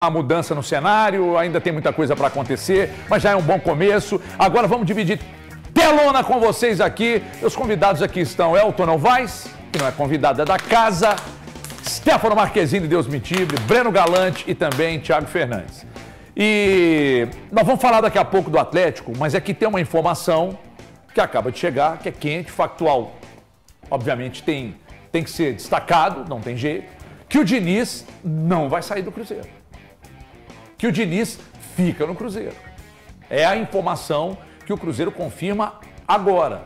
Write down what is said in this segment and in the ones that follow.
A mudança no cenário, ainda tem muita coisa para acontecer, mas já é um bom começo. Agora vamos dividir telona com vocês aqui. Os convidados aqui estão Elton Novaes, que não é convidada da casa, Stefano Marquezine, Deus me livre, Breno Galante e também Thiago Fernandes. E nós vamos falar daqui a pouco do Atlético, mas aqui tem uma informação que acaba de chegar, que é quente, factual. Obviamente tem que ser destacado, não tem jeito, que o Diniz não vai sair do Cruzeiro. Que o Diniz fica no Cruzeiro. É a informação que o Cruzeiro confirma agora.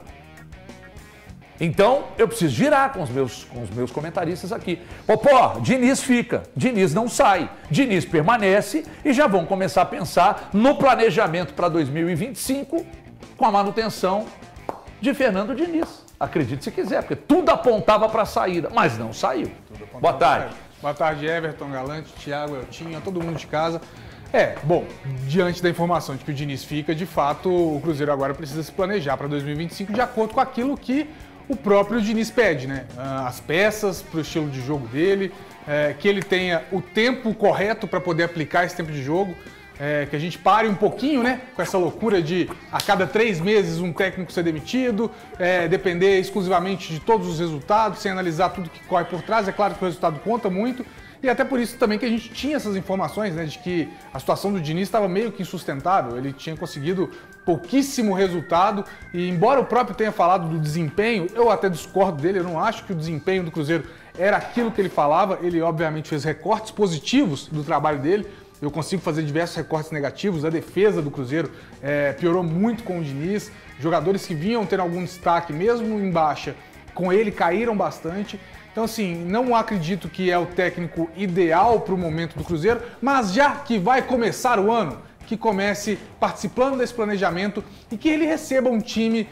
Então, eu preciso girar com os meus comentaristas aqui. Popó, Diniz fica, Diniz não sai, Diniz permanece e já vão começar a pensar no planejamento para 2025 com a manutenção de Fernando Diniz. Acredite se quiser, porque tudo apontava para a saída, mas não saiu. Boa tarde. Boa tarde, Everton, Galante, Thiago, Eltinho, todo mundo de casa. Bom, diante da informação de que o Diniz fica, de fato, o Cruzeiro agora precisa se planejar para 2025 de acordo com aquilo que o próprio Diniz pede, né? As peças para o estilo de jogo dele, que ele tenha o tempo correto para poder aplicar esse tempo de jogo, que a gente pare um pouquinho, né? Com essa loucura de a cada 3 meses um técnico ser demitido, depender exclusivamente de todos os resultados, sem analisar tudo que corre por trás. É claro que o resultado conta muito. E até por isso também que a gente tinha essas informações, né, de que a situação do Diniz estava meio que insustentável, ele tinha conseguido pouquíssimo resultado e embora o próprio tenha falado do desempenho, eu até discordo dele, eu não acho que o desempenho do Cruzeiro era aquilo que ele falava, ele obviamente fez recortes positivos do trabalho dele, eu consigo fazer diversos recortes negativos, a defesa do Cruzeiro piorou muito com o Diniz, jogadores que vinham ter algum destaque mesmo em baixa, com ele caíram bastante. Então, assim, não acredito que é o técnico ideal para o momento do Cruzeiro, mas já que vai começar o ano, que comece participando desse planejamento e que ele receba um time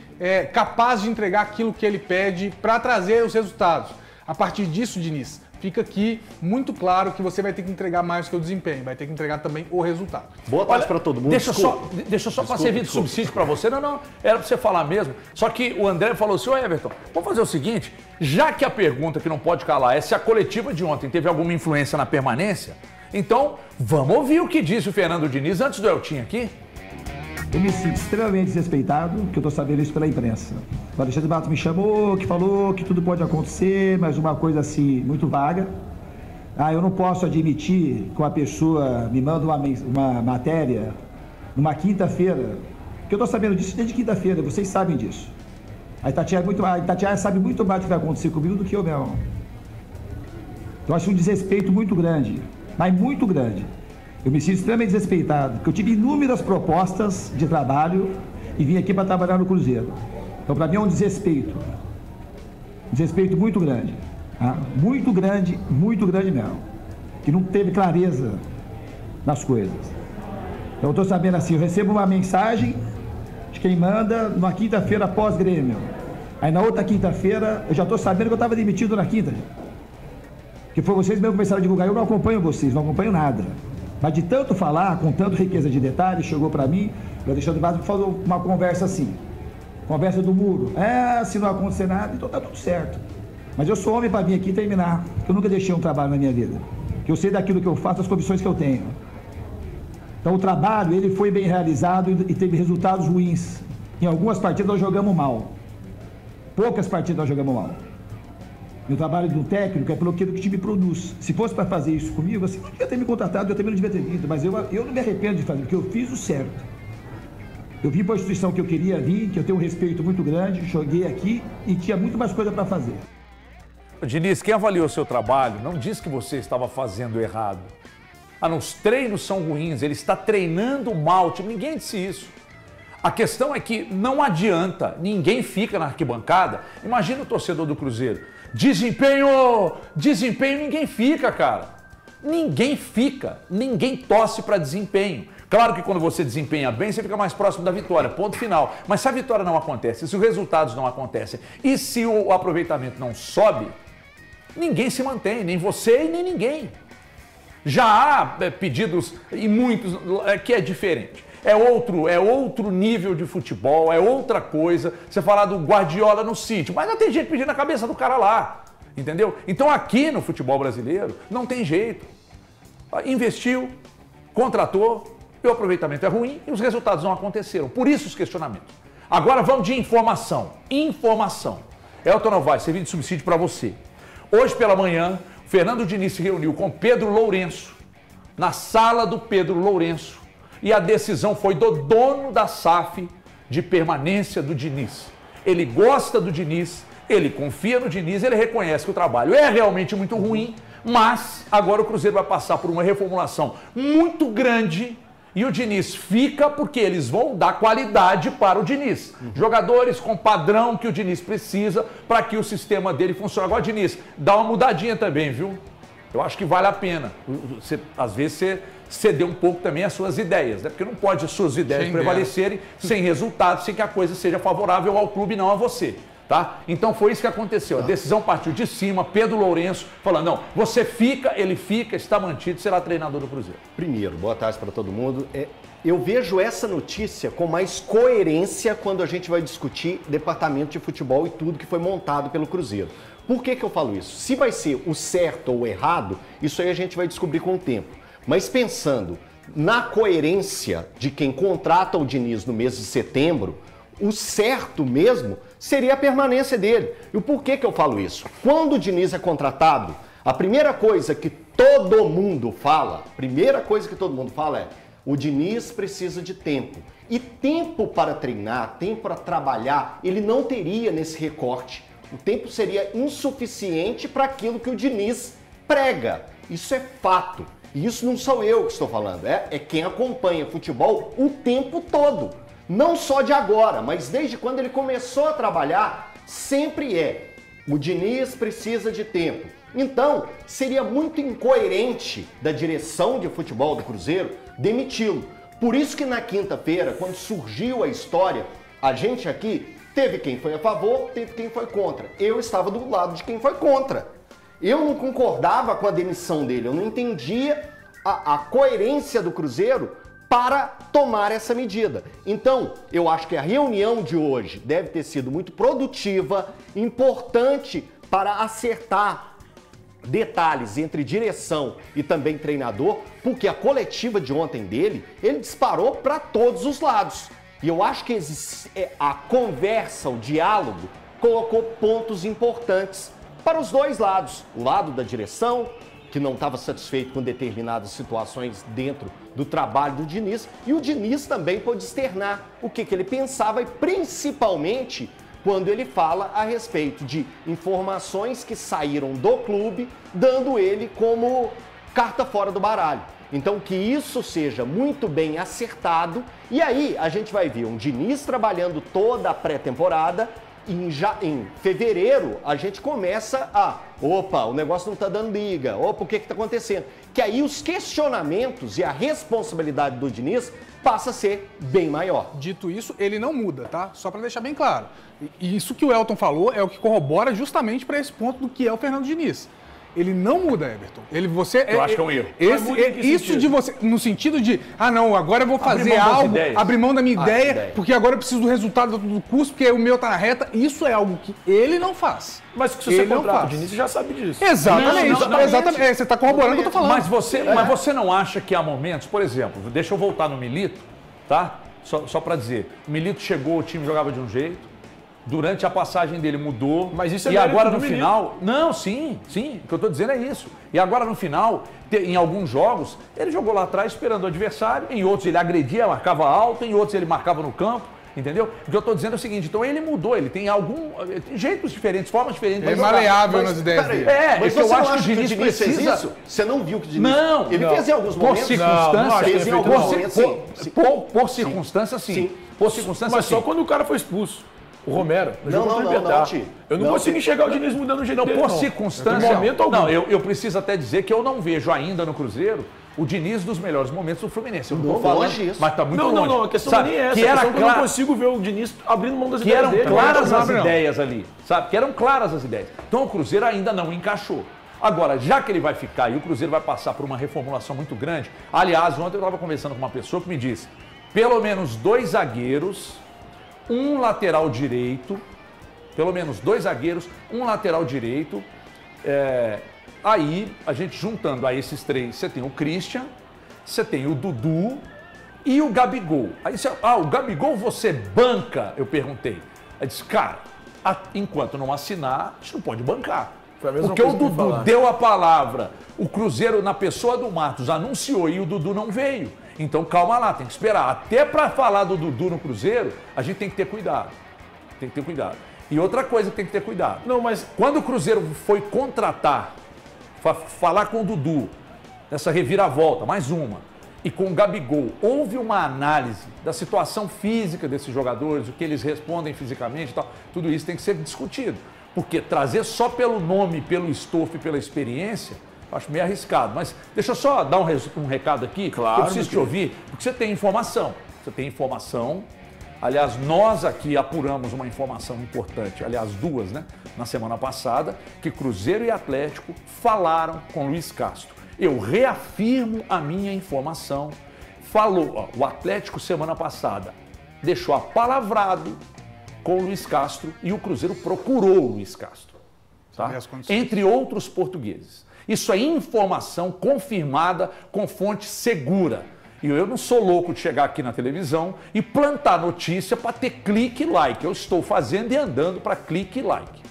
capaz de entregar aquilo que ele pede para trazer os resultados. A partir disso, Diniz, fica aqui muito claro que você vai ter que entregar mais que o desempenho, vai ter que entregar também o resultado. Boa tarde para todo mundo. Deixa eu só servir de subsídio para você. Não, era para você falar mesmo. Só que o André falou assim, ô Everton, vamos fazer o seguinte, já que a pergunta que não pode calar é se a coletiva de ontem teve alguma influência na permanência, então vamos ouvir o que disse o Fernando Diniz antes do Eltinho aqui. Eu me sinto extremamente desrespeitado, que eu estou sabendo isso pela imprensa. O Alexandre Matos me chamou, que falou que tudo pode acontecer, mas uma coisa assim, muito vaga. Eu não posso admitir que uma pessoa me manda uma matéria numa quinta-feira, que eu estou sabendo disso desde quinta-feira, vocês sabem disso. A Itatiaia sabe muito mais do que vai acontecer comigo do que eu mesmo. Eu acho um desrespeito muito grande, mas muito grande. Eu me sinto extremamente desrespeitado, porque eu tive inúmeras propostas de trabalho e vim aqui para trabalhar no Cruzeiro. Então, para mim é um desrespeito muito grande, tá? Muito grande mesmo, que não teve clareza nas coisas. Então, eu estou sabendo assim, eu recebo uma mensagem de quem manda numa quinta-feira pós-Grêmio. Aí na outra quinta-feira, eu já estou sabendo que eu estava demitido na quinta. Que foi vocês mesmo que começaram a divulgar, eu não acompanho vocês, não acompanho nada. Mas de tanto falar, com tanta riqueza de detalhes, chegou para mim, o Alexandre Matos falou uma conversa assim, conversa do muro. Se não acontecer nada, então tá tudo certo. Mas eu sou homem para vir aqui e terminar, porque eu nunca deixei um trabalho na minha vida. Que eu sei daquilo que eu faço, das condições que eu tenho. Então o trabalho, ele foi bem realizado e teve resultados ruins. Em algumas partidas nós jogamos mal. Poucas partidas nós jogamos mal. Meu trabalho do técnico é pelo que o time produz. Se fosse para fazer isso comigo, você não devia ter me contratado, eu também não devia ter vindo, mas eu não me arrependo de fazer, porque eu fiz o certo. Eu vim para a instituição que eu queria vir, que eu tenho um respeito muito grande, joguei aqui e tinha muito mais coisa para fazer. Diniz, quem avaliou o seu trabalho não disse que você estava fazendo errado. Os treinos são ruins, ele está treinando mal, ninguém disse isso. A questão é que não adianta, ninguém fica na arquibancada. Imagina o torcedor do Cruzeiro. Desempenho, ninguém fica, cara. Ninguém fica, ninguém torce para desempenho. Claro que quando você desempenha bem, você fica mais próximo da vitória, ponto final. Mas se a vitória não acontece, se os resultados não acontecem e se o aproveitamento não sobe, ninguém se mantém, nem você e nem ninguém. Já há pedidos, e muitos, que é diferente. É outro nível de futebol, é outra coisa. Você falar do Guardiola no City, mas não tem gente pedindo a cabeça do cara lá, entendeu? Então aqui no futebol brasileiro não tem jeito. Investiu, contratou, e o aproveitamento é ruim e os resultados não aconteceram. Por isso os questionamentos. Agora vamos de informação. Informação. Elton Novaes, serviço de subsídio para você. Hoje pela manhã, Fernando Diniz se reuniu com Pedro Lourenço, na sala do Pedro Lourenço, e a decisão foi do dono da SAF de permanência do Diniz. Ele gosta do Diniz, ele confia no Diniz, ele reconhece que o trabalho é realmente muito ruim, mas agora o Cruzeiro vai passar por uma reformulação muito grande e o Diniz fica porque eles vão dar qualidade para o Diniz. Jogadores com padrão que o Diniz precisa para que o sistema dele funcione. Agora, Diniz, dá uma mudadinha também, viu? Eu acho que vale a pena. Às vezes você ceder um pouco também às suas ideias, né? Porque não pode as suas ideias prevalecerem sem resultado, sem que a coisa seja favorável ao clube, não a você. Tá? Então foi isso que aconteceu. A decisão partiu de cima, Pedro Lourenço falando, não, você fica, ele fica, está mantido, será treinador do Cruzeiro. Primeiro, boa tarde para todo mundo. Eu vejo essa notícia com mais coerência quando a gente vai discutir departamento de futebol e tudo que foi montado pelo Cruzeiro. Por que eu falo isso? Se vai ser o certo ou o errado, isso aí a gente vai descobrir com o tempo. Mas pensando na coerência de quem contrata o Diniz no mês de setembro, o certo mesmo seria a permanência dele. E o porquê que eu falo isso? Quando o Diniz é contratado, a primeira coisa que todo mundo fala, é o Diniz precisa de tempo. E tempo para treinar, tempo para trabalhar, ele não teria nesse recorte. O tempo seria insuficiente para aquilo que o Diniz prega. Isso é fato. E isso não sou eu que estou falando, é quem acompanha futebol o tempo todo. Não só de agora, mas desde quando ele começou a trabalhar, sempre o Diniz precisa de tempo. Então, seria muito incoerente da direção de futebol do Cruzeiro demiti-lo. Por isso que na quinta-feira, quando surgiu a história, a gente aqui teve quem foi a favor, teve quem foi contra. Eu estava do lado de quem foi contra. Eu não concordava com a demissão dele, eu não entendia a coerência do Cruzeiro para tomar essa medida. Então, eu acho que a reunião de hoje deve ter sido muito produtiva, importante para acertar detalhes entre direção e também treinador, porque a coletiva de ontem dele, ele disparou para todos os lados. E eu acho que a conversa, o diálogo, colocou pontos importantes para os dois lados. O lado da direção, que não estava satisfeito com determinadas situações dentro do trabalho do Diniz, e o Diniz também pôde externar o que ele pensava, e principalmente quando ele fala a respeito de informações que saíram do clube, dando ele como carta fora do baralho. Então que isso seja muito bem acertado, e aí a gente vai ver um Diniz trabalhando toda a pré-temporada. Em fevereiro, a gente começa opa, o negócio não está dando liga, opa, o que está acontecendo? Que aí os questionamentos e a responsabilidade do Diniz passa a ser bem maior. Dito isso, ele não muda, tá? Só para deixar bem claro. E isso que o Elton falou é o que corrobora justamente para esse ponto do que é o Fernando Diniz. Ele não muda, Everton. Eu acho que é um erro. Isso de você, no sentido de, não, agora eu vou fazer algo, abrir mão da minha ideia, porque agora eu preciso do resultado do curso, porque o meu tá na reta. Isso é algo que ele não faz. Mas se você contrata o Diniz, você já sabe disso. Exatamente. Exatamente. Você está corroborando o que eu tô falando. Mas você não acha que há momentos, por exemplo, deixa eu voltar no Milito, tá? Só para dizer, o Milito chegou, o time jogava de um jeito. Durante a passagem dele mudou. Mas isso é e agora no final. Não, sim. O que eu estou dizendo é isso. E agora no final, em alguns jogos, ele jogou lá atrás esperando o adversário, em outros ele agredia, marcava alto, em outros ele marcava no campo. Entendeu? O que eu estou dizendo é o seguinte, então ele mudou, ele tem jeitos diferentes, formas diferentes. É maleável nas ideias dele. Mas eu acho que o Diniz fez isso? Você não viu que o Diniz... Ele fez em alguns momentos. Por circunstância, sim. Por circunstância, mas só quando o cara foi expulso. O Romero. Não, eu não consigo enxergar o Diniz mudando o jeito dele. Por circunstância. Não, eu preciso até dizer que eu não vejo ainda no Cruzeiro o Diniz dos melhores momentos do Fluminense. Eu não estou falando disso. Mas está muito longe. Não, a questão nem é essa. Eu não consigo ver o Diniz abrindo mão das ideias dele. Que eram claras as ideias ali, sabe? Que eram claras as ideias. Então o Cruzeiro ainda não encaixou. Agora, já que ele vai ficar e o Cruzeiro vai passar por uma reformulação muito grande, aliás, ontem eu estava conversando com uma pessoa que me disse, pelo menos 2 zagueiros, um lateral direito, pelo menos 2 zagueiros, um lateral direito. Aí, a gente juntando a esses 3, você tem o Christian, você tem o Dudu e o Gabigol. Aí você, o Gabigol você banca? Eu perguntei. Aí disse, cara, enquanto não assinar, a gente não pode bancar. Porque o Dudu deu a palavra, o Cruzeiro, na pessoa do Matos, anunciou e o Dudu não veio. Então calma lá, tem que esperar. Até para falar do Dudu no Cruzeiro, a gente tem que ter cuidado. Tem que ter cuidado. E outra coisa que tem que ter cuidado. Não, mas quando o Cruzeiro foi contratar, falar com o Dudu, nessa reviravolta, mais uma, e com o Gabigol, houve uma análise da situação física desses jogadores, o que eles respondem fisicamente e tal. Tudo isso tem que ser discutido. Porque trazer só pelo nome, pelo estofo e pela experiência, eu acho meio arriscado. Mas deixa eu só dar um recado aqui, claro, que eu preciso te ouvir, porque você tem informação. Você tem informação. Aliás, nós aqui apuramos uma informação importante, aliás, duas, né? Na semana passada, que Cruzeiro e Atlético falaram com Luiz Castro. Eu reafirmo a minha informação. Falou, o Atlético semana passada deixou apalavrado com o Luiz Castro e o Cruzeiro procurou o Luiz Castro, tá? Entre outros portugueses. Isso é informação confirmada com fonte segura. E eu não sou louco de chegar aqui na televisão e plantar notícia para ter clique e like. Eu estou fazendo e andando para clique e like.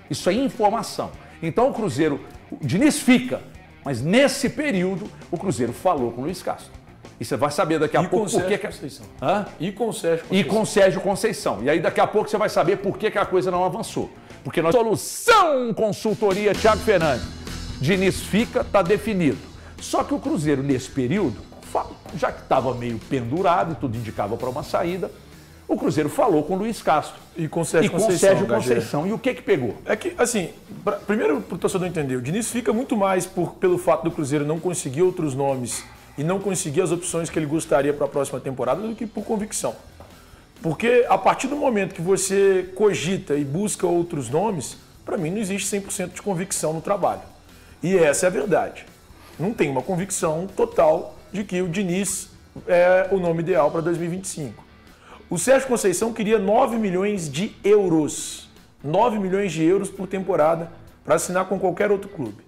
Isso é informação. Então o Cruzeiro, o Diniz fica, mas nesse período o Cruzeiro falou com o Luiz Castro. E você vai saber daqui a pouco por que... E com o Sérgio Conceição. E com o Sérgio Conceição. E aí daqui a pouco você vai saber por que a coisa não avançou. Porque nós... Solução Consultoria Thiago Fernandes. Diniz fica, está definido. Só que o Cruzeiro, nesse período, já que estava meio pendurado e tudo indicava para uma saída, o Cruzeiro falou com o Luiz Castro. E com o Sérgio Conceição. E o que pegou? É que, assim, primeiro para o torcedor entender, o Diniz fica muito mais pelo fato do Cruzeiro não conseguir outros nomes e não conseguir as opções que ele gostaria para a próxima temporada do que por convicção. Porque a partir do momento que você cogita e busca outros nomes, para mim não existe 100% de convicção no trabalho. E essa é a verdade. Não tem uma convicção total de que o Diniz é o nome ideal para 2025. O Sérgio Conceição queria 9 milhões de euros. 9 milhões de euros por temporada para assinar com qualquer outro clube.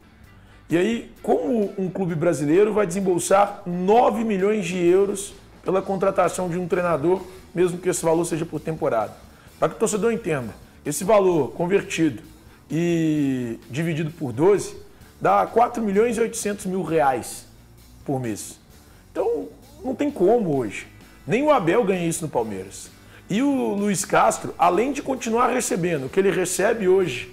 E aí, como um clube brasileiro vai desembolsar 9 milhões de euros pela contratação de um treinador, mesmo que esse valor seja por temporada? Para que o torcedor entenda, esse valor convertido e dividido por 12 dá 4 milhões e 800 mil reais por mês. Então, não tem como hoje. Nem o Abel ganha isso no Palmeiras. E o Luiz Castro, além de continuar recebendo o que ele recebe hoje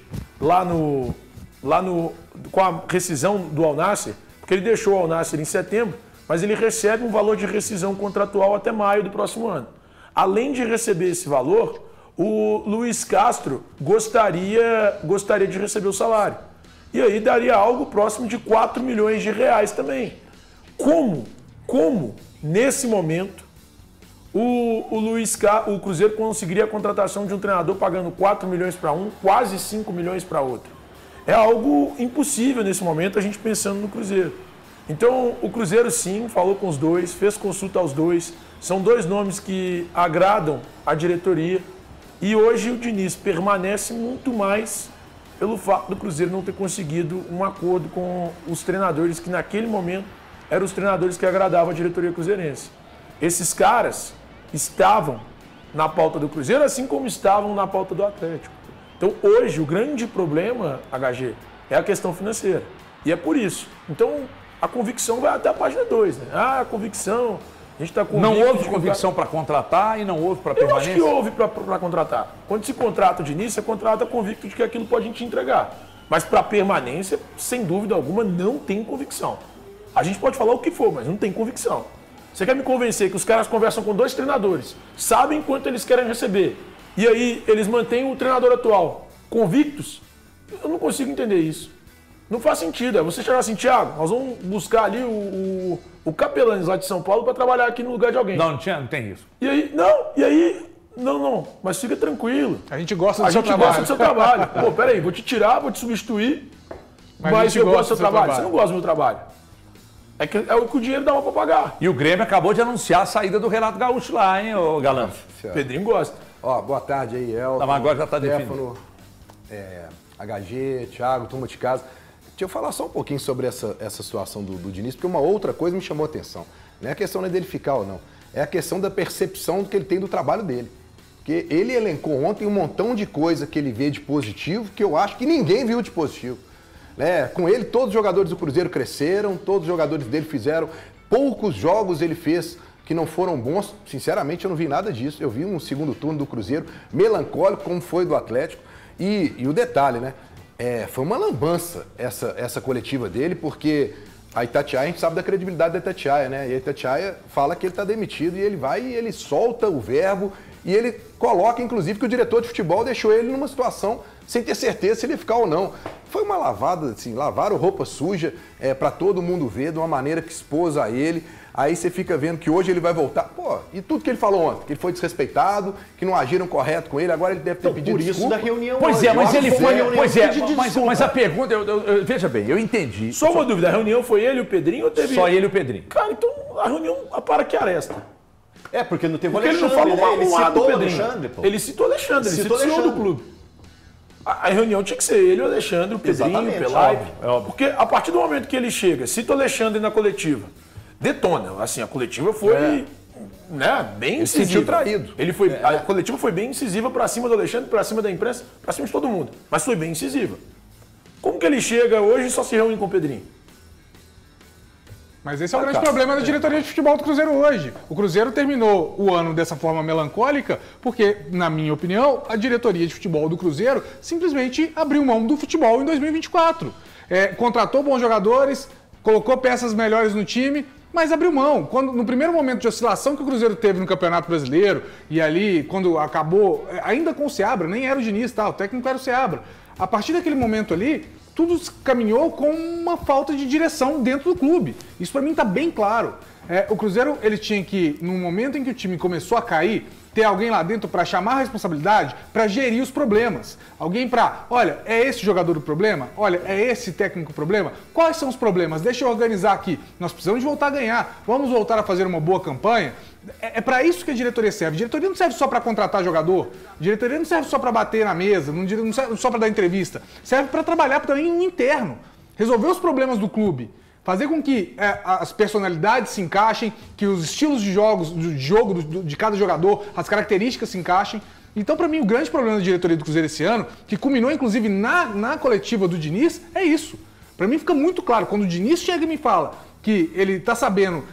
com a rescisão do Al Nassr, porque ele deixou o Al Nassr em setembro, mas ele recebe um valor de rescisão contratual até maio do próximo ano. Além de receber esse valor, o Luiz Castro gostaria de receber o salário. E aí daria algo próximo de 4 milhões de reais também. Como nesse momento, o Cruzeiro conseguiria a contratação de um treinador pagando 4 milhões para um, quase 5 milhões para outro? É algo impossível nesse momento a gente pensando no Cruzeiro. Então o Cruzeiro sim falou com os dois, fez consulta aos dois. São dois nomes que agradam a diretoria. E hoje o Diniz permanece muito mais pelo fato do Cruzeiro não ter conseguido um acordo com os treinadores que naquele momento eram os treinadores que agradavam a diretoria cruzeirense. Esses caras estavam na pauta do Cruzeiro, assim como estavam na pauta do Atlético. Então, hoje, o grande problema, HG, é a questão financeira. E é por isso. Então, a convicção vai até a página 2. Né? A convicção, a gente está convicto... Não houve convicção para contratar e não houve para permanência? Eu acho que houve para contratar. Quando se contrata de início, você contrata convicto de que aquilo pode te entregar. Mas para permanência, sem dúvida alguma, não tem convicção. A gente pode falar o que for, mas não tem convicção. Você quer me convencer que os caras conversam com 2 treinadores, sabem quanto eles querem receber, e aí eles mantêm o treinador atual convictos? Eu não consigo entender isso. Não faz sentido. É você chegar assim, Thiago, nós vamos buscar ali o Capelanes lá de São Paulo para trabalhar aqui no lugar de alguém. Não tem isso. E aí, não, mas fica tranquilo. A gente gosta do seu trabalho. A gente gosta do seu trabalho. Pô, peraí, vou te tirar, vou te substituir, mas eu gosto do seu trabalho. Você não gosta do meu trabalho. É o que o dinheiro dá para pagar. E o Grêmio acabou de anunciar a saída do Renato Gaúcho lá, hein, ô Galã? Pedrinho gosta. Ó, boa tarde aí, Elton. Não, mas agora já está definido. HG, Thiago, turma de casa. Deixa eu falar só um pouquinho sobre essa situação do Diniz, porque uma outra coisa me chamou a atenção. Não é a questão dele ficar ou não, é a questão da percepção que ele tem do trabalho dele. Porque ele elencou ontem um montão de coisa que ele vê de positivo, que eu acho que ninguém viu de positivo. Né? Com ele, todos os jogadores do Cruzeiro cresceram, todos os jogadores dele fizeram, poucos jogos ele fez que não foram bons. Sinceramente, eu não vi nada disso. Eu vi um segundo turno do Cruzeiro melancólico, como foi do Atlético. E o detalhe, né? Foi uma lambança essa coletiva dele, porque a Itatiaia, a gente sabe da credibilidade da Itatiaia, né? E a Itatiaia fala que ele está demitido e ele vai e ele solta o verbo e ele coloca, inclusive, que o diretor de futebol deixou ele numa situação sem ter certeza se ele ia ficar ou não. Foi uma lavada, assim, lavaram roupa suja para todo mundo ver, de uma maneira que expôs a ele. Aí você fica vendo que hoje ele vai voltar. Pô, e tudo que ele falou ontem, que ele foi desrespeitado, que não agiram correto com ele, agora ele deve ter pedido por isso desculpa. da reunião. Pois é, mas ele foi. Mas a pergunta, veja bem, eu entendi. Só uma dúvida, a reunião foi ele e o Pedrinho ou teve... Só ele e o Pedrinho. Cara, então a reunião para que aresta? Porque não teve Porque o ele não Alexandre, falou né? Ele um lado do citou o Pedrinho. Alexandre, pô. Ele citou o Alexandre, ele citou o CEO do clube. A reunião tinha que ser ele, o Alexandre, o Pedrinho, Exatamente, o Pelaipe. óbvio. Porque a partir do momento que ele chega, cita o Alexandre na coletiva, detona. Assim, a coletiva foi bem incisiva. Sentiu traído. A coletiva foi bem incisiva para cima do Alexandre, para cima da imprensa, para cima de todo mundo. Mas foi bem incisiva. Como que ele chega hoje e só se reúne com o Pedrinho? Mas esse é o grande problema da diretoria de futebol do Cruzeiro hoje. O Cruzeiro terminou o ano dessa forma melancólica porque, na minha opinião, a diretoria de futebol do Cruzeiro simplesmente abriu mão do futebol em 2024. Contratou bons jogadores, colocou peças melhores no time, mas abriu mão. No primeiro momento de oscilação que o Cruzeiro teve no Campeonato Brasileiro, e ali, quando acabou, ainda com o Seabra, nem era o Diniz, o técnico era o Seabra. A partir daquele momento ali, tudo caminhou com uma falta de direção dentro do clube. Isso para mim está bem claro. O Cruzeiro ele tinha que, no momento em que o time começou a cair, ter alguém lá dentro para chamar a responsabilidade, para gerir os problemas. Alguém para, olha, é esse jogador o problema? Olha, é esse técnico o problema? Quais são os problemas? Deixa eu organizar aqui. Nós precisamos de voltar a ganhar. Vamos voltar a fazer uma boa campanha. É para isso que a diretoria serve. A diretoria não serve só para contratar jogador. A diretoria não serve só para bater na mesa, não serve só para dar entrevista. Serve para trabalhar também no interno. Resolver os problemas do clube. Fazer com que as personalidades se encaixem, que os estilos de jogo de cada jogador, as características se encaixem. Então, para mim, o grande problema da diretoria do Cruzeiro esse ano, que culminou, inclusive, na coletiva do Diniz, é isso. Para mim fica muito claro, quando o Diniz chega e me fala que ele está sabendo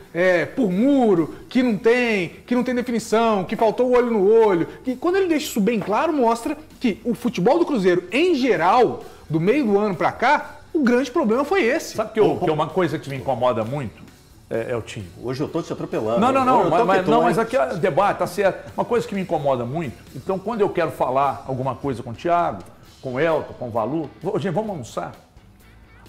por muro, que não tem definição, que faltou o olho no olho, que quando ele deixa isso bem claro, mostra que o futebol do Cruzeiro, em geral, do meio do ano para cá, o grande problema foi esse. Sabe que uma coisa que me incomoda muito é o time. Hoje eu estou te atropelando. Mas aqui é debate, tá certo. Uma coisa que me incomoda muito, então quando eu quero falar alguma coisa com o Thiago, com o Elton, com o Valu, gente, vamos almoçar.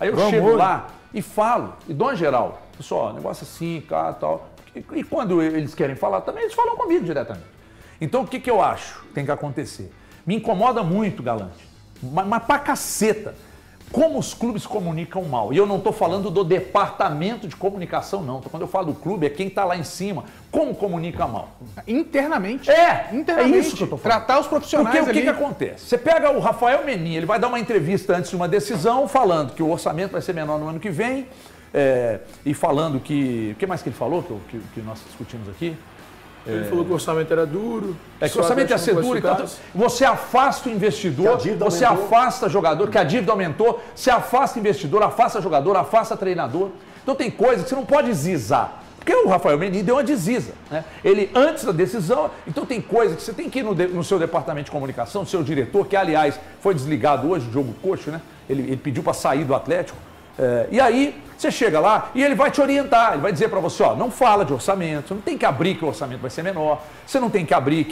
Aí eu chego lá e falo, e dou uma geral. Pessoal, negócio assim, cá, tal. E quando eles querem falar também, eles falam comigo diretamente. Então o que eu acho que tem que acontecer? Me incomoda muito, Galante, mas pra caceta. Como os clubes comunicam mal. E eu não estou falando do departamento de comunicação, não. Quando eu falo do clube, é quem está lá em cima. Como comunica mal? Internamente. Internamente. É isso que eu estou falando. Tratar os profissionais. Porque o que acontece? Você pega o Rafael Menin, ele vai dar uma entrevista antes de uma decisão, falando que o orçamento vai ser menor no ano que vem, e falando que... O que mais que ele falou, que nós discutimos aqui? Ele falou que o orçamento era duro. Que o orçamento ia ser duro. Então, você afasta o investidor, você afasta o jogador, que a dívida aumentou, você afasta o investidor, afasta o jogador, afasta o treinador. Então tem coisa que você não pode zizar. Porque o Rafael Menin deu uma desliza, né? Ele, antes da decisão, então tem coisa que você tem que ir no seu departamento de comunicação, no seu diretor, que aliás foi desligado hoje, o Diogo Cocho, né? Ele pediu para sair do Atlético. E aí você chega lá e ele vai te orientar, ele vai dizer para você, não fala de orçamento, você não tem que abrir que o orçamento vai ser menor, você não tem que abrir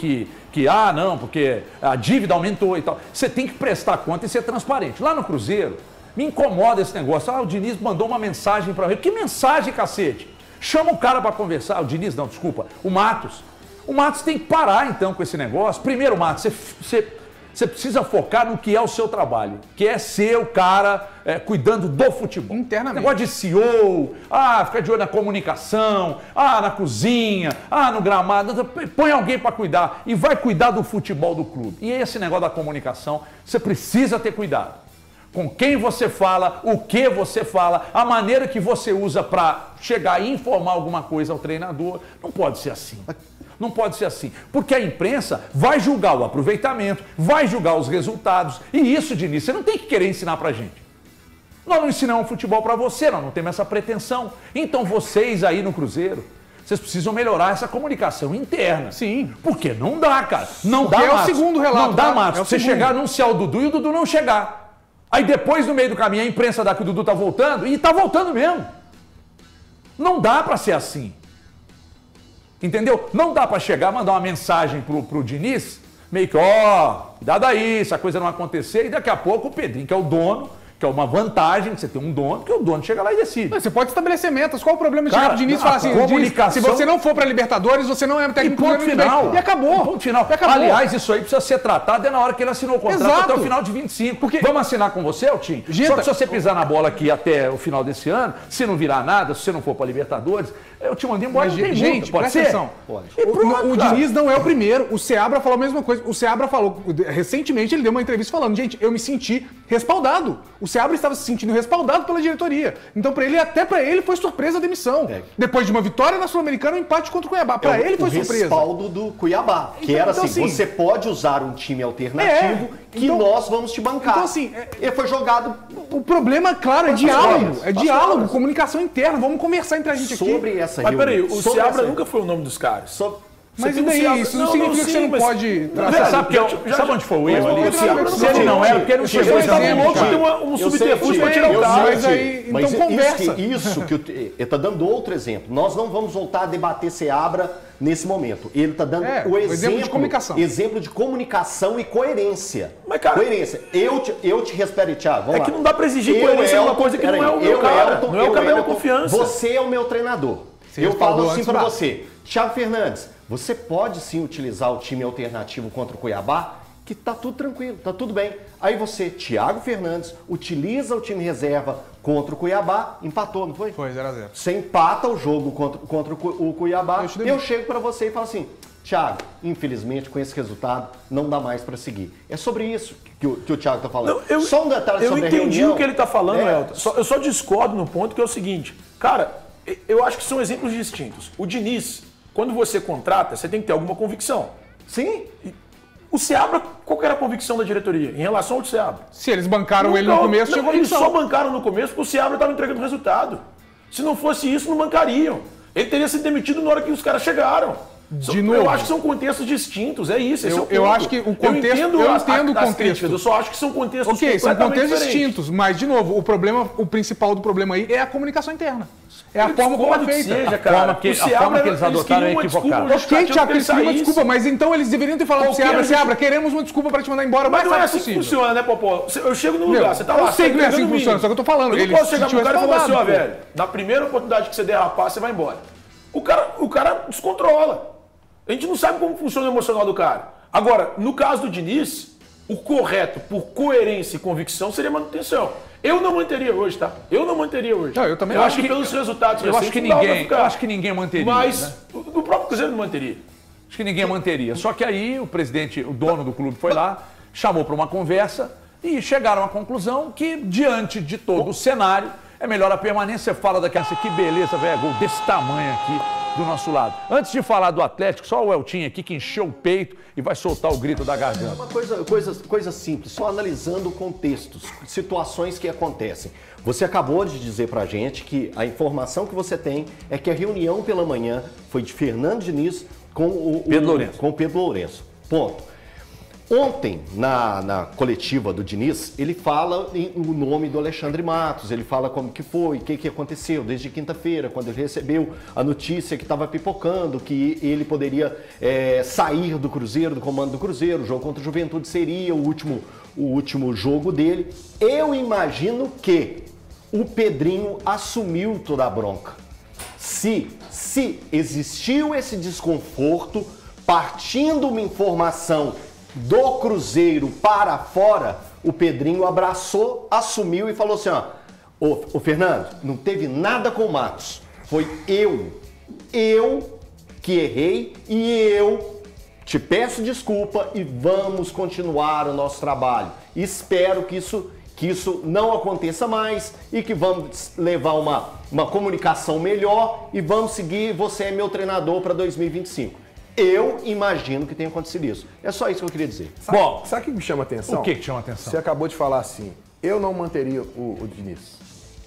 porque a dívida aumentou e tal. Você tem que prestar conta e ser transparente. Lá no Cruzeiro, me incomoda esse negócio. O Diniz mandou uma mensagem para mim. Que mensagem, cacete? Chama o cara para conversar. O Diniz não, desculpa, o Matos. O Matos tem que parar então com esse negócio. Primeiro, Matos, você precisa focar no que é o seu trabalho, que é ser o cara cuidando do futebol. Internamente. Negócio de CEO, fica de olho na comunicação, na cozinha, no gramado. Põe alguém para cuidar e vai cuidar do futebol do clube. E esse negócio da comunicação, você precisa ter cuidado. com quem você fala, o que você fala, a maneira que você usa para chegar e informar alguma coisa ao treinador. Não pode ser assim. Não pode ser assim. Porque a imprensa vai julgar o aproveitamento, vai julgar os resultados. E isso, Diniz, você não tem que querer ensinar pra gente. Nós não ensinamos futebol para você, nós não temos essa pretensão. Então vocês aí no Cruzeiro, vocês precisam melhorar essa comunicação interna. Sim. Porque não dá, cara. Não dá, Porque é o Matos. segundo relato, Não dá, tá? Matos. É o Você segundo. chegar a anunciar o Dudu e o Dudu não chegar. Aí depois, no meio do caminho, a imprensa dá que o Dudu tá voltando e tá voltando mesmo. Não dá para ser assim. Entendeu? Não dá para chegar, mandar uma mensagem pro Diniz, meio que, cuidado aí, essa coisa não acontecer, e daqui a pouco o Pedrinho, que é o dono, que é uma vantagem de você ter um dono, porque o dono chega lá e decide. Você pode estabelecer metas. Qual o problema de Cara, chegar pro Diniz e a falar assim, comunicação- Diniz, se você não for pra Libertadores, você não é E técnico do ponto ano que vem. final. E acabou. Ponto final. E acabou. Aliás, isso aí precisa ser tratado na hora que ele assinou o contrato Exato. até o final de 25. Porque- Vamos assinar com você, Eltinho? Gente, Só que se você pisar na bola aqui até o final desse ano, se não virar nada, se você não for para Libertadores, eu te mandei embora, Mas, não tem gente, multa, pode presta ser? atenção. Pode. E pronto, O cara. Diniz não é o primeiro. O Seabra falou a mesma coisa. O Seabra falou, recentemente ele deu uma entrevista falando, gente, eu me senti respaldado. O Seabra estava se sentindo respaldado pela diretoria. Então, até pra ele foi surpresa a demissão. Depois de uma vitória na Sul-Americana, um empate contra o Cuiabá. Pra ele foi o surpresa. respaldo do Cuiabá, que Então, era então, assim, assim, você pode usar um time alternativo que então- nós vamos te bancar. então, assim, Ele foi jogado O problema, claro, é Passou diálogo. horas, É passou diálogo, horas. comunicação interna. Vamos conversar entre a gente aqui. sobre essa Mas peraí, reunião. o Sobre Seabra essa- nunca foi o nome dos caras. sobre- Mas Você e tem um daí? Seabra- Isso não significa que você não mas- pode Velho, tratar. Sabe, sabe onde foi o erro ali? Seabra Se ele não era, porque ele não chegou Chegou esse exemplo, exemplo. louco, cara. tem um Eu sei, subterfúgio pra Tite, tirar o eu cara. sei, Mas Tite, aí, então mas conversa. Isso que ele está dando outro exemplo. Nós não vamos voltar a debater Seabra nesse momento. Ele está dando o exemplo de comunicação. exemplo de comunicação e coerência. Mas, cara, coerência. Eu te respeito, Thiago. Vamos É lá. que não dá pra exigir Eu, coerência numa Elton, coisa que não é o peraí, meu cara. Elton, Não é o eu, cara da minha Elton, confiança. Você é o meu treinador. Você Eu respaldou falo assim antes, para vai. você. Thiago Fernandes, você pode sim utilizar o time alternativo contra o Cuiabá, que tá tudo tranquilo, tá tudo bem. Aí você, Thiago Fernandes, utiliza o time reserva contra o Cuiabá, empatou, não foi? Foi 0-0. Você empata o jogo contra o Cuiabá, Eu te demito. eu chego para você e falo assim, Thiago, infelizmente com esse resultado não dá mais para seguir. É sobre isso que o Thiago tá falando. Só um detalhe eu sobre a entendi reunião. o que ele tá falando, É, Elton. Eu só discordo no ponto que é o seguinte. Cara, eu acho que são exemplos distintos. O Diniz, quando você contrata, você tem que ter alguma convicção. Sim, O Seabra, qual que era a convicção da diretoria em relação ao Seabra? Se eles bancaram ele no começo, chegou a Eles missão. só bancaram no começo porque o Seabra estava entregando resultado. Se não fosse isso, não bancariam. Ele teria sido demitido na hora que os caras chegaram. De Eu novo. acho que são contextos distintos, é isso. esse é o Eu ponto. acho que o contexto- eu entendo as o críticas, contexto. eu só acho que são contextos Ok, são completamente contextos diferentes. distintos, mas, de novo, o principal do problema aí é a comunicação interna. É a Eu forma como é discordo que feita. seja, A cara. forma que- O a Seabra, forma que eles adotaram queriam é uma desculpa equivocada. justificativa Ok, Thiago, que ele eles queriam uma saísse. desculpa, mas então eles deveriam ter falado pro Qualquer Seabra, justi- Seabra, queremos uma desculpa pra te mandar embora o Mas mais não é rápido assim que possível. funciona, né, Popó? Eu chego no Meu, lugar, você tá eu lá, sei você que não é tá assim que entregando funciona, mínimo. só que eu tô falando, Eu não eles posso chegar se pro cara e falar assim, ó, respaldado, velho, na primeira oportunidade que você derrapar, você vai embora. O cara descontrola. A gente não sabe como funciona o emocional do cara. Agora, no caso do Diniz, o correto, por coerência e convicção, seria manutenção. Eu não manteria hoje, tá? Eu não manteria hoje. Não, eu também eu não. acho que pelos resultados Eu acho recentes, que não dava pra ninguém, ficar. eu acho que ninguém manteria. Mas né? o próprio Cruzeiro não manteria. Acho que ninguém manteria. Só que aí o presidente, o dono do clube foi lá, chamou para uma conversa e chegaram à conclusão que, diante de todo o cenário, é melhor a permanência. Você fala daquela, que beleza, velho, gol desse tamanho aqui do nosso lado. Antes de falar do Atlético, só o Eltinho aqui que encheu o peito e vai soltar o grito da garganta. Uma coisa simples, só analisando contextos, situações que acontecem. Você acabou de dizer pra gente que a informação que você tem é que a reunião pela manhã foi de Fernando Diniz com o Pedro Lourenço. Ponto. Ontem, na coletiva do Diniz, ele fala o nome do Alexandre Matos, ele fala como que foi, o que aconteceu desde quinta-feira, quando ele recebeu a notícia que estava pipocando, que ele poderia sair do Cruzeiro, do comando do Cruzeiro, o jogo contra o Juventude seria o último jogo dele. Eu imagino que o Pedrinho assumiu toda a bronca. Se existiu esse desconforto, partindo uma informação do Cruzeiro para fora, o Pedrinho abraçou, assumiu e falou assim, ó, ô Fernando, não teve nada com o Matos, foi eu que errei e eu te peço desculpa e vamos continuar o nosso trabalho. Espero que isso que isso não aconteça mais e que vamos levar uma comunicação melhor e vamos seguir, você é meu treinador para 2025. Eu imagino que tenha acontecido isso. É só isso que eu queria dizer. Bom, Sabe o que me chama a atenção? o que chama a atenção? Você acabou de falar assim, eu não manteria o Diniz.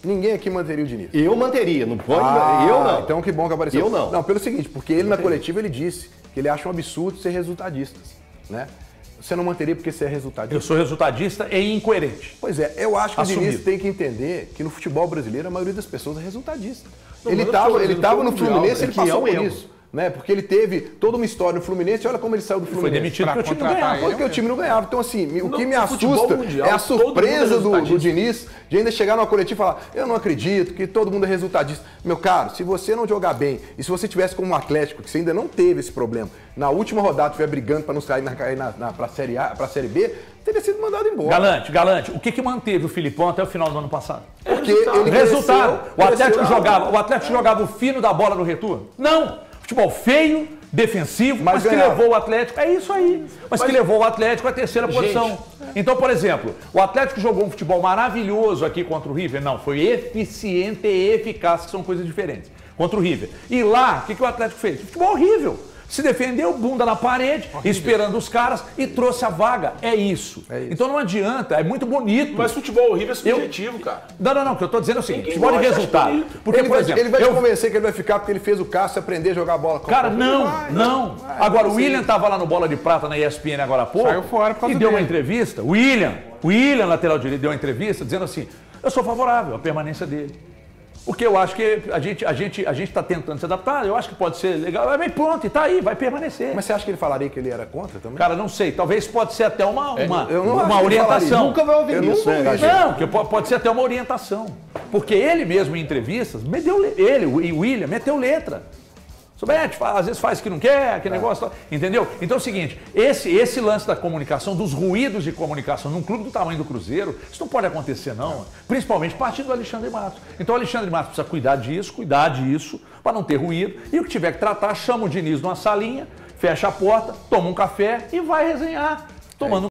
Ninguém aqui manteria o Diniz. Eu manteria, não pode? Eu não. Então que bom que apareceu. Eu não. Não, pelo seguinte, porque ele na coletiva ele disse que ele acha um absurdo ser resultadista, né? Você não manteria porque você é resultadista? Eu sou resultadista e incoerente. Pois é, eu acho que Assumido. o Diniz tem que entender que no futebol brasileiro a maioria das pessoas é resultadista. Não, Ele mas no futebol estava no mundial, Fluminense, é ele que é passou um por erro. isso. Né? Porque ele teve toda uma história no Fluminense, olha como ele saiu do Foi Fluminense. demitido Pra porque o time não contratar ganhava. Porque o time não ganhava. Então, assim, o que me futebol assusta mundial, é a todo surpresa mundo é do Diniz de ainda chegar numa coletiva e falar: eu não acredito que todo mundo é resultadista. Meu caro, se você não jogar bem e se você tivesse como um Atlético, que você ainda não teve esse problema, na última rodada estiver brigando para não sair para a Série A, para a Série B, teria sido mandado embora. Galante, o que manteve o Filipão até o final do ano passado? Porque ele Resultado. cresceu, O Atlético cresceu. jogava o fino da bola no retorno? Não. Futebol feio, defensivo, mas que ganhava. levou o Atlético. É isso aí. Mas que levou o Atlético à terceira posição. Então, por exemplo, o Atlético jogou um futebol maravilhoso aqui contra o River. Não, foi eficiente e eficaz, que são coisas diferentes. Contra o River. E lá, o que o Atlético fez? Futebol horrível. Se defendeu, bunda na parede, esperando os caras e trouxe a vaga. É isso. Então não adianta, é muito bonito. Mas futebol horrível é subjetivo, cara. Não, o que eu tô dizendo é o seguinte, Quem futebol de gosta, acha resultado. bonito. Porque, Ele por exemplo, vai te convencer que ele vai ficar porque ele fez o Cássio aprender a jogar bola. Cara, não. Agora, o William tava lá no Bola de Prata na ESPN agora há pouco. Saiu fora por causa e deu uma dele. entrevista. O William, lateral direito, deu uma entrevista dizendo assim: eu sou favorável à permanência dele. Porque eu acho que a gente está tentando se adaptar, eu acho que pode ser legal. Mas pronto, e tá aí, vai permanecer. Mas você acha que ele falaria que ele era contra também? Cara, não sei, talvez pode ser até uma eu não acho que orientação. ele falaria. Nunca vai ouvir isso, né, Gagé? Não, que pode ser até uma orientação. Porque ele mesmo em entrevistas, o William, meteu letra. Soubete, às vezes faz o que não quer, aquele negócio, entendeu? Então é o seguinte, esse lance da comunicação, dos ruídos de comunicação num clube do tamanho do Cruzeiro, isso não pode acontecer não, principalmente partindo do Alexandre Matos. Então o Alexandre Matos precisa cuidar disso, para não ter ruído, e o que tiver que tratar, chama o Diniz numa salinha, fecha a porta, toma um café e vai resenhar, tomando